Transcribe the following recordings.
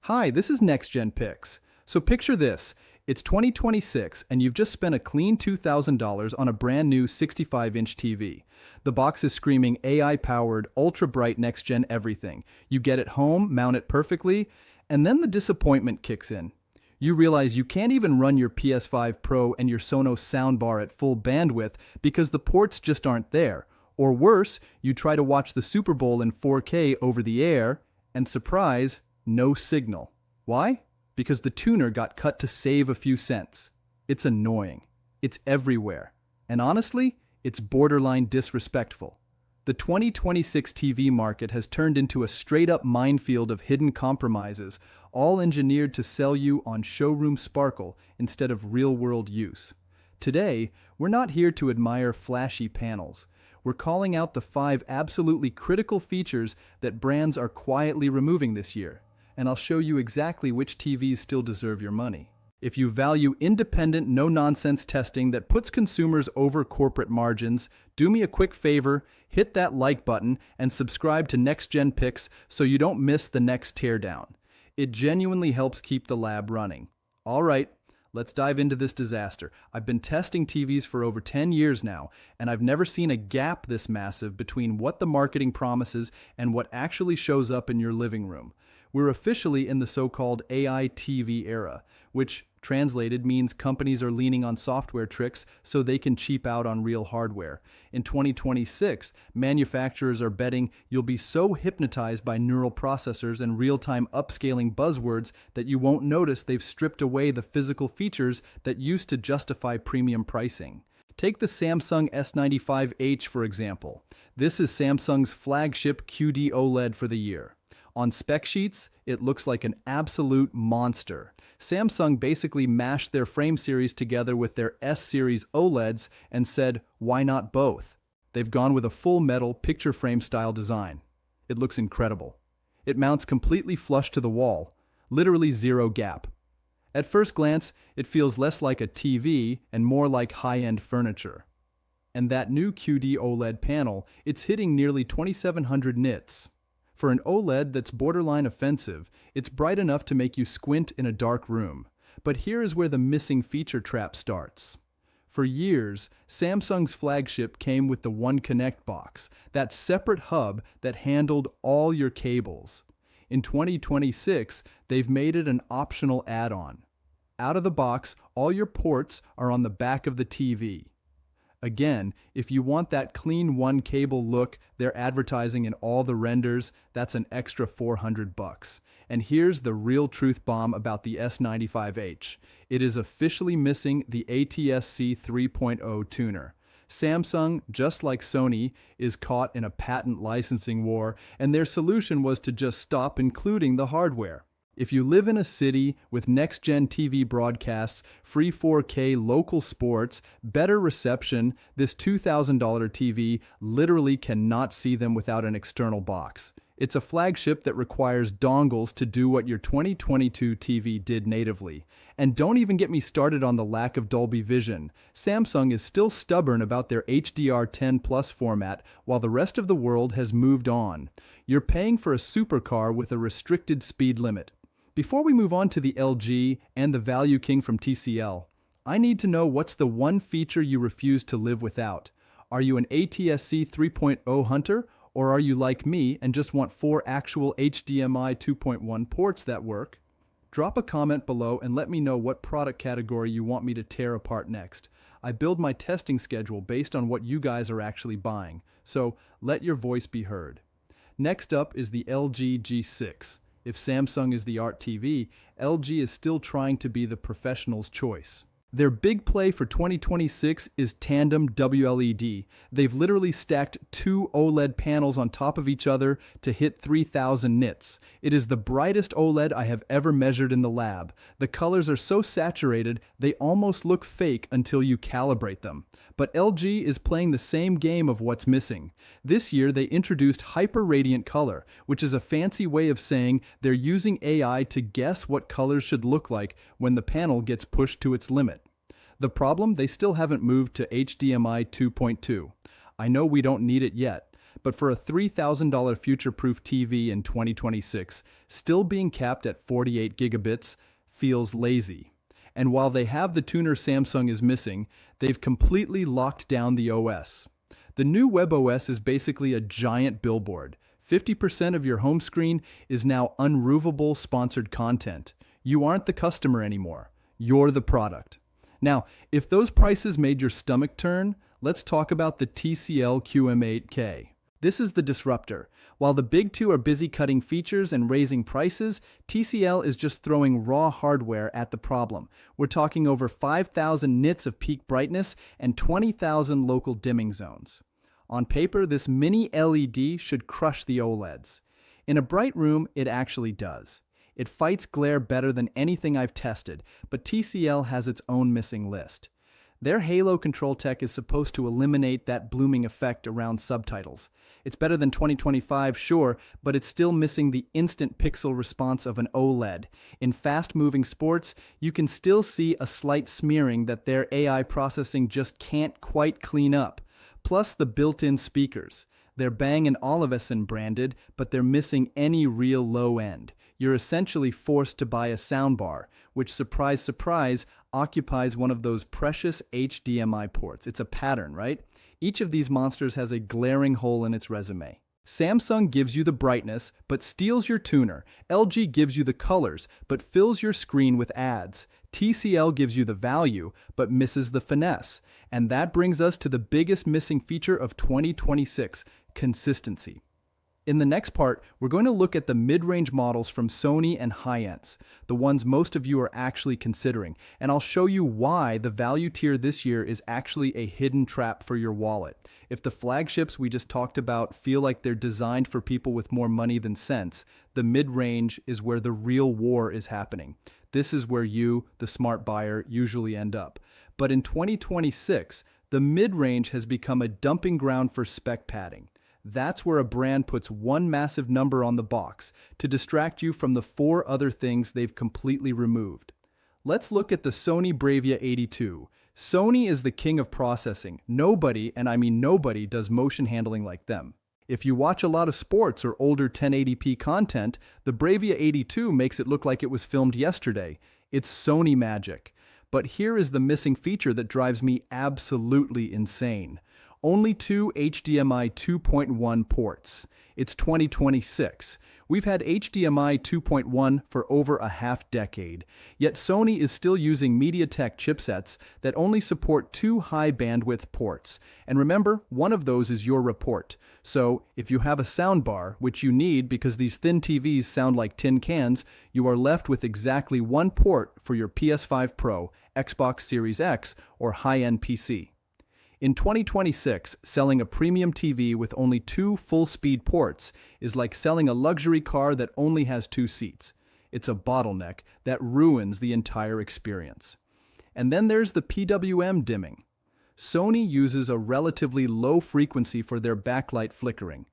Hi, this is NextGen Picks. So picture this. It's 2026 and you've just spent a clean $2,000 on a brand new 65-inch TV. The box is screaming AI-powered, ultra-bright next-gen everything. You get it home, mount it perfectly, and then the disappointment kicks in. You realize you can't even run your PS5 Pro and your Sonos soundbar at full bandwidth because the ports just aren't there. Or worse, you try to watch the Super Bowl in 4K over the air, and surprise, no signal. Why? Because the tuner got cut to save a few cents. It's annoying. It's everywhere. And honestly, it's borderline disrespectful. The 2026 TV market has turned into a straight-up minefield of hidden compromises, all engineered to sell you on showroom sparkle instead of real-world use. Today, we're not here to admire flashy panels. We're calling out the 5 absolutely critical features that brands are quietly removing this year. And I'll show you exactly which TVs still deserve your money. If you value independent, no-nonsense testing that puts consumers over corporate margins, do me a quick favor, hit that like button, and subscribe to NextGen Picks so you don't miss the next teardown. It genuinely helps keep the lab running. All right, let's dive into this disaster. I've been testing TVs for over 10 years now, and I've never seen a gap this massive between what the marketing promises and what actually shows up in your living room. We're officially in the so-called AI TV era, which, translated, means companies are leaning on software tricks so they can cheap out on real hardware. In 2026, manufacturers are betting you'll be so hypnotized by neural processors and real-time upscaling buzzwords that you won't notice they've stripped away the physical features that used to justify premium pricing. Take the Samsung S95H, for example. This is Samsung's flagship QD OLED for the year. On spec sheets, it looks like an absolute monster. Samsung basically mashed their frame series together with their S-series OLEDs and said, why not both? They've gone with a full metal picture frame style design. It looks incredible. It mounts completely flush to the wall, literally zero gap. At first glance, it feels less like a TV and more like high-end furniture. And that new QD OLED panel, it's hitting nearly 2700 nits. For an OLED that's borderline offensive, it's bright enough to make you squint in a dark room. But here is where the missing feature trap starts. For years, Samsung's flagship came with the One Connect box, that separate hub that handled all your cables. In 2026, they've made it an optional add-on. Out of the box, all your ports are on the back of the TV. Again, if you want that clean one cable look they're advertising in all the renders, that's an extra $400. And here's the real truth bomb about the S95H. It is officially missing the ATSC 3.0 tuner. Samsung, just like Sony, is caught in a patent licensing war, and their solution was to just stop including the hardware. If you live in a city with next-gen TV broadcasts, free 4K local sports, better reception, this $2,000 TV literally cannot see them without an external box. It's a flagship that requires dongles to do what your 2022 TV did natively. And don't even get me started on the lack of Dolby Vision. Samsung is still stubborn about their HDR10 Plus format while the rest of the world has moved on. You're paying for a supercar with a restricted speed limit. Before we move on to the LG and the Value King from TCL, I need to know what's the one feature you refuse to live without. Are you an ATSC 3.0 hunter, or are you like me and just want 4 actual HDMI 2.1 ports that work? Drop a comment below and let me know what product category you want me to tear apart next. I build my testing schedule based on what you guys are actually buying, so let your voice be heard. Next up is the LG G6. If Samsung is the art TV, LG is still trying to be the professional's choice. Their big play for 2026 is tandem WLED. They've literally stacked 2 OLED panels on top of each other to hit 3000 nits. It is the brightest OLED I have ever measured in the lab. The colors are so saturated, they almost look fake until you calibrate them. But LG is playing the same game of what's missing. This year, they introduced Hyper Radiant Color, which is a fancy way of saying they're using AI to guess what colors should look like when the panel gets pushed to its limit. The problem, they still haven't moved to HDMI 2.2. I know we don't need it yet, But for a $3,000 future-proof TV in 2026, still being capped at 48 gigabits feels lazy. And while they have the tuner Samsung is missing, they've completely locked down the OS. The new WebOS is basically a giant billboard. 50% of your home screen is now unroofable sponsored content. You aren't the customer anymore. You're the product. Now, if those prices made your stomach turn, let's talk about the TCL QM8K. This is the disruptor. While the big two are busy cutting features and raising prices, TCL is just throwing raw hardware at the problem. We're talking over 5,000 nits of peak brightness and 20,000 local dimming zones. On paper, this mini LED should crush the OLEDs. In a bright room, it actually does. It fights glare better than anything I've tested, but TCL has its own missing list. Their Halo control tech is supposed to eliminate that blooming effect around subtitles. It's better than 2025, sure, but it's still missing the instant pixel response of an OLED. In fast-moving sports, you can still see a slight smearing that their AI processing just can't quite clean up. Plus the built-in speakers. They're Bang & Olufsen branded, but they're missing any real low end. You're essentially forced to buy a soundbar, which, surprise, surprise, occupies one of those precious HDMI ports. It's a pattern, right? Each of these monsters has a glaring hole in its resume. Samsung gives you the brightness, but steals your tuner. LG gives you the colors, but fills your screen with ads. TCL gives you the value, but misses the finesse. And that brings us to the biggest missing feature of 2026, consistency. In the next part, we're going to look at the mid-range models from Sony and high-ends, the ones most of you are actually considering, and I'll show you why the value tier this year is actually a hidden trap for your wallet. If the flagships we just talked about feel like they're designed for people with more money than sense, the mid-range is where the real war is happening. This is where you, the smart buyer, usually end up. But in 2026, the mid-range has become a dumping ground for spec padding. That's where a brand puts one massive number on the box to distract you from the 4 other things they've completely removed. Let's look at the Sony Bravia 82. Sony is the king of processing. Nobody, and I mean nobody, does motion handling like them. If you watch a lot of sports or older 1080p content, the Bravia 82 makes it look like it was filmed yesterday. It's Sony magic. But here is the missing feature that drives me absolutely insane. Only 2 HDMI 2.1 ports. It's 2026. We've had HDMI 2.1 for over a half-decade, yet Sony is still using MediaTek chipsets that only support 2 high-bandwidth ports. And remember, one of those is your report. So, if you have a soundbar, which you need because these thin TVs sound like tin cans, you are left with exactly 1 port for your PS5 Pro, Xbox Series X, or high-end PC. In 2026, selling a premium TV with only 2 full-speed ports is like selling a luxury car that only has 2 seats. It's a bottleneck that ruins the entire experience. And then there's the PWM dimming. Sony uses a relatively low frequency for their backlight flickering.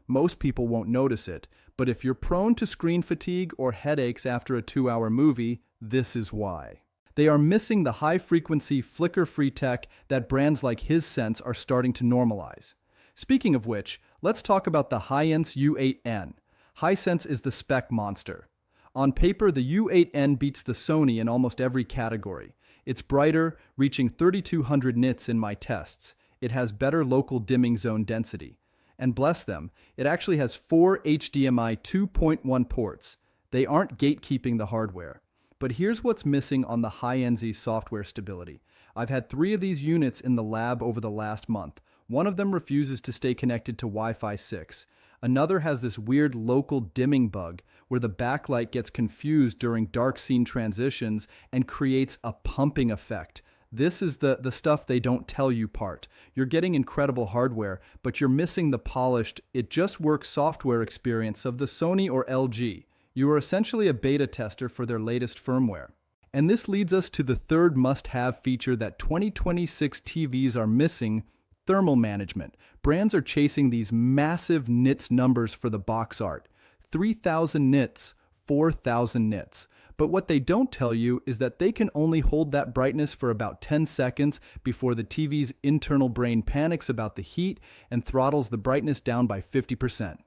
Most people won't notice it, but if you're prone to screen fatigue or headaches after a 2-hour movie, this is why. They are missing the high-frequency, flicker-free tech that brands like Hisense are starting to normalize. Speaking of which, let's talk about the Hisense U8N. Hisense is the spec monster. On paper, the U8N beats the Sony in almost every category. It's brighter, reaching 3,200 nits in my tests. It has better local dimming zone density. And bless them, it actually has 4 HDMI 2.1 ports. They aren't gatekeeping the hardware. But here's what's missing on the high-end software stability. I've had 3 of these units in the lab over the last month. One of them refuses to stay connected to Wi-Fi 6. Another has this weird local dimming bug where the backlight gets confused during dark scene transitions and creates a pumping effect. This is the stuff they don't tell you part. You're getting incredible hardware, but you're missing the polished, it just works software experience of the Sony or LG. You are essentially a beta tester for their latest firmware. And this leads us to the third must-have feature that 2026 TVs are missing: thermal management. Brands are chasing these massive nits numbers for the box art. 3,000 nits, 4,000 nits. But what they don't tell you is that they can only hold that brightness for about 10 seconds before the TV's internal brain panics about the heat and throttles the brightness down by 50%.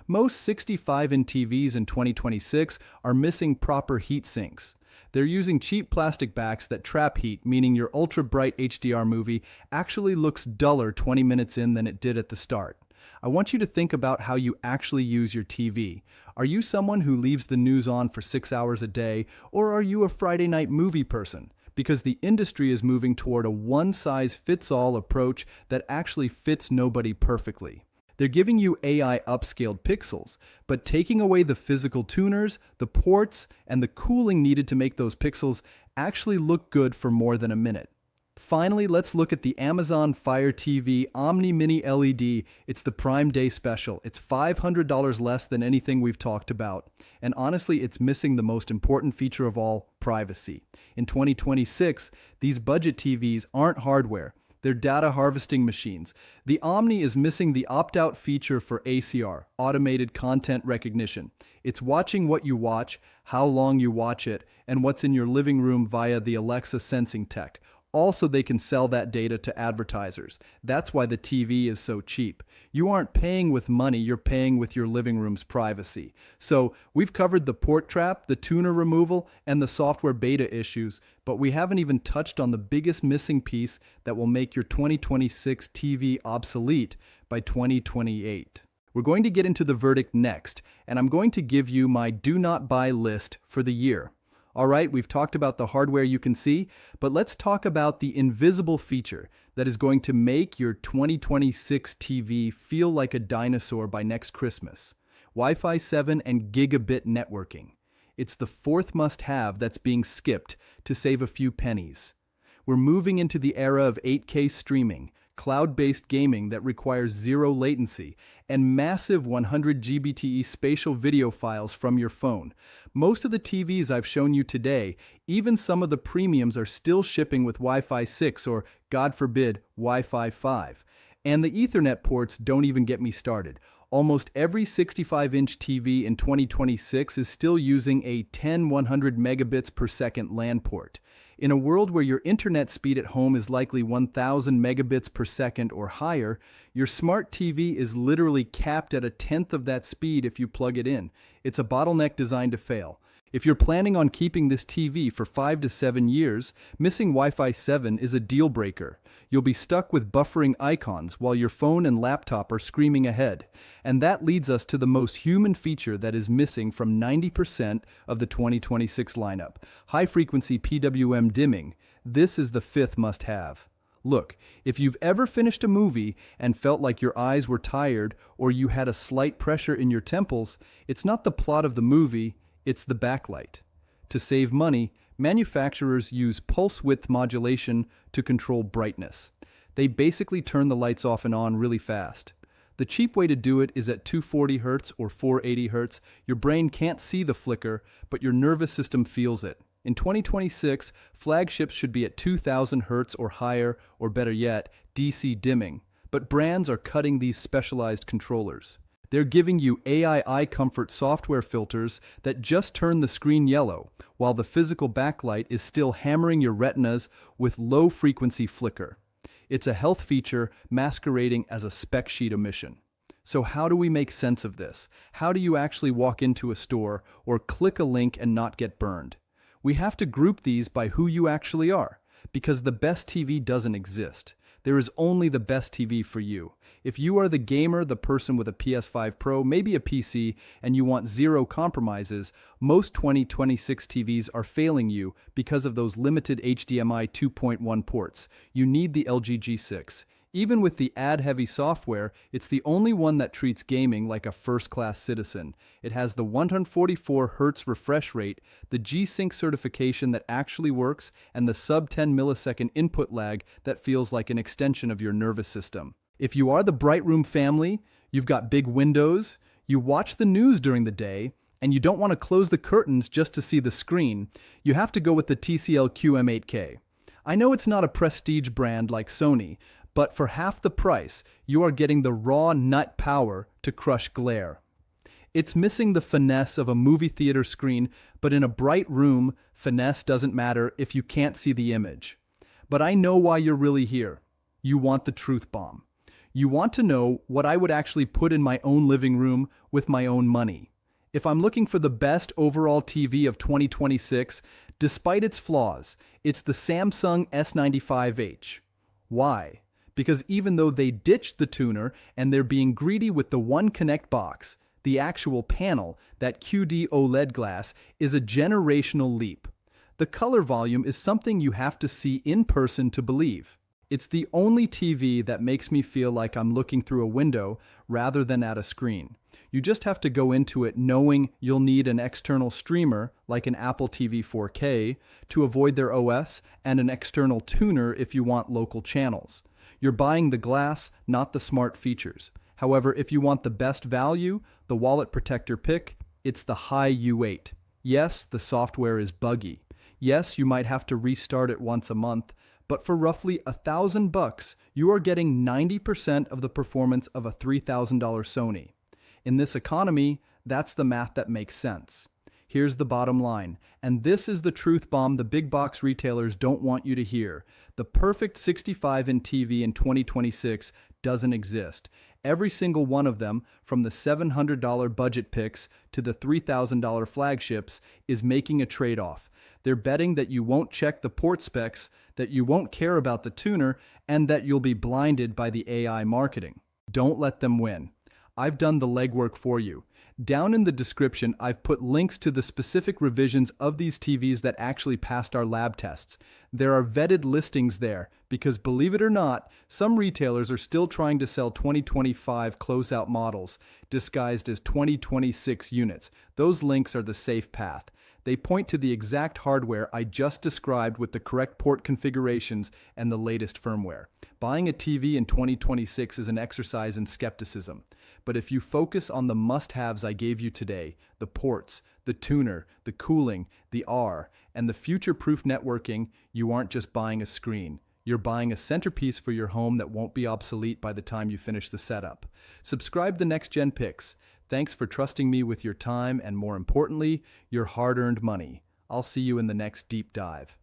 Most 65-inch TVs in 2026 are missing proper heat sinks. They're using cheap plastic backs that trap heat, meaning your ultra-bright HDR movie actually looks duller 20 minutes in than it did at the start. I want you to think about how you actually use your TV. Are you someone who leaves the news on for 6 hours a day, or are you a Friday night movie person? Because the industry is moving toward a one-size-fits-all approach that actually fits nobody perfectly. They're giving you AI upscaled pixels, but taking away the physical tuners, the ports, and the cooling needed to make those pixels actually look good for more than a minute. Finally, let's look at the Amazon Fire TV Omni Mini LED. It's the Prime Day special. It's $500 less than anything we've talked about. And honestly, it's missing the most important feature of all, privacy. In 2026, these budget TVs aren't hardware. They're data harvesting machines. The Omni is missing the opt-out feature for ACR, automated content recognition. It's watching what you watch, how long you watch it, and what's in your living room via the Alexa sensing tech. Also, they can sell that data to advertisers. That's why the TV is so cheap. You aren't paying with money, you're paying with your living room's privacy. So, we've covered the port trap, the tuner removal, and the software beta issues, but we haven't even touched on the biggest missing piece that will make your 2026 TV obsolete by 2028. We're going to get into the verdict next, and I'm going to give you my do not buy list for the year. All right, we've talked about the hardware you can see, but let's talk about the invisible feature that is going to make your 2026 TV feel like a dinosaur by next Christmas. Wi-Fi 7 and gigabit networking. It's the fourth must-have that's being skipped to save a few pennies. We're moving into the era of 8K streaming, cloud-based gaming that requires zero latency, and massive 100 GBTE spatial video files from your phone. Most of the TVs I've shown you today, even some of the premiums, are still shipping with Wi-Fi 6 or, God forbid, Wi-Fi 5. And the Ethernet ports don't even get me started. Almost every 65-inch TV in 2026 is still using a 100 megabits per second LAN port. In a world where your internet speed at home is likely 1000 megabits per second or higher, your smart TV is literally capped at a tenth of that speed if you plug it in. It's a bottleneck designed to fail. If you're planning on keeping this TV for 5 to 7 years, missing Wi-Fi 7 is a deal breaker. You'll be stuck with buffering icons while your phone and laptop are screaming ahead. And that leads us to the most human feature that is missing from 90% of the 2026 lineup: high-frequency PWM dimming. This is the fifth must-have. Look, if you've ever finished a movie and felt like your eyes were tired or you had a slight pressure in your temples, it's not the plot of the movie, it's the backlight. To save money, manufacturers use pulse width modulation to control brightness. They basically turn the lights off and on really fast. The cheap way to do it is at 240 Hz or 480 Hz. Your brain can't see the flicker, but your nervous system feels it. In 2026, flagships should be at 2000 Hz or higher, or better yet, DC dimming. But brands are cutting these specialized controllers. They're giving you AI eye comfort software filters that just turn the screen yellow, while the physical backlight is still hammering your retinas with low-frequency flicker. It's a health feature masquerading as a spec sheet omission. So how do we make sense of this? How do you actually walk into a store or click a link and not get burned? We have to group these by who you actually are, because the best TV doesn't exist. There is only the best TV for you. If you are the gamer, the person with a PS5 Pro, maybe a PC, and you want zero compromises, most 2026 TVs are failing you because of those limited HDMI 2.1 ports. You need the LG G6. Even with the ad-heavy software, it's the only one that treats gaming like a first-class citizen. It has the 144 Hz refresh rate, the G-Sync certification that actually works, and the sub-10 millisecond input lag that feels like an extension of your nervous system. If you are the Bright Room family, you've got big windows, you watch the news during the day, and you don't want to close the curtains just to see the screen, you have to go with the TCL QM8K. I know it's not a prestige brand like Sony, but for half the price, you are getting the raw nut power to crush glare. It's missing the finesse of a movie theater screen, but in a bright room, finesse doesn't matter if you can't see the image. But I know why you're really here. You want the truth bomb. You want to know what I would actually put in my own living room with my own money. If I'm looking for the best overall TV of 2026, despite its flaws, it's the Samsung S95H. Why? Because even though they ditched the tuner and they're being greedy with the One Connect box, the actual panel, that QD OLED glass, is a generational leap. The color volume is something you have to see in person to believe. It's the only TV that makes me feel like I'm looking through a window rather than at a screen. You just have to go into it knowing you'll need an external streamer, like an Apple TV 4K, to avoid their OS, and an external tuner if you want local channels. You're buying the glass, not the smart features. However, if you want the best value, the wallet protector pick, it's the Hi U8. Yes, the software is buggy. Yes, you might have to restart it once a month, but for roughly $1,000, you are getting 90% of the performance of a $3,000 Sony. In this economy, that's the math that makes sense. Here's the bottom line, and this is the truth bomb the big box retailers don't want you to hear. The perfect 65-inch TV in 2026 doesn't exist. Every single one of them, from the $700 budget picks to the $3,000 flagships, is making a trade-off. They're betting that you won't check the port specs, that you won't care about the tuner, and that you'll be blinded by the AI marketing. Don't let them win. I've done the legwork for you. Down in the description, I've put links to the specific revisions of these TVs that actually passed our lab tests. There are vetted listings there because, believe it or not, some retailers are still trying to sell 2025 closeout models disguised as 2026 units. Those links are the safe path. They point to the exact hardware I just described with the correct port configurations and the latest firmware. Buying a TV in 2026 is an exercise in skepticism. But if you focus on the must-haves I gave you today, the ports, the tuner, the cooling, the R, and the future-proof networking, you aren't just buying a screen. You're buying a centerpiece for your home that won't be obsolete by the time you finish the setup. Subscribe to NextGen Picks. Thanks for trusting me with your time and, more importantly, your hard-earned money. I'll see you in the next deep dive.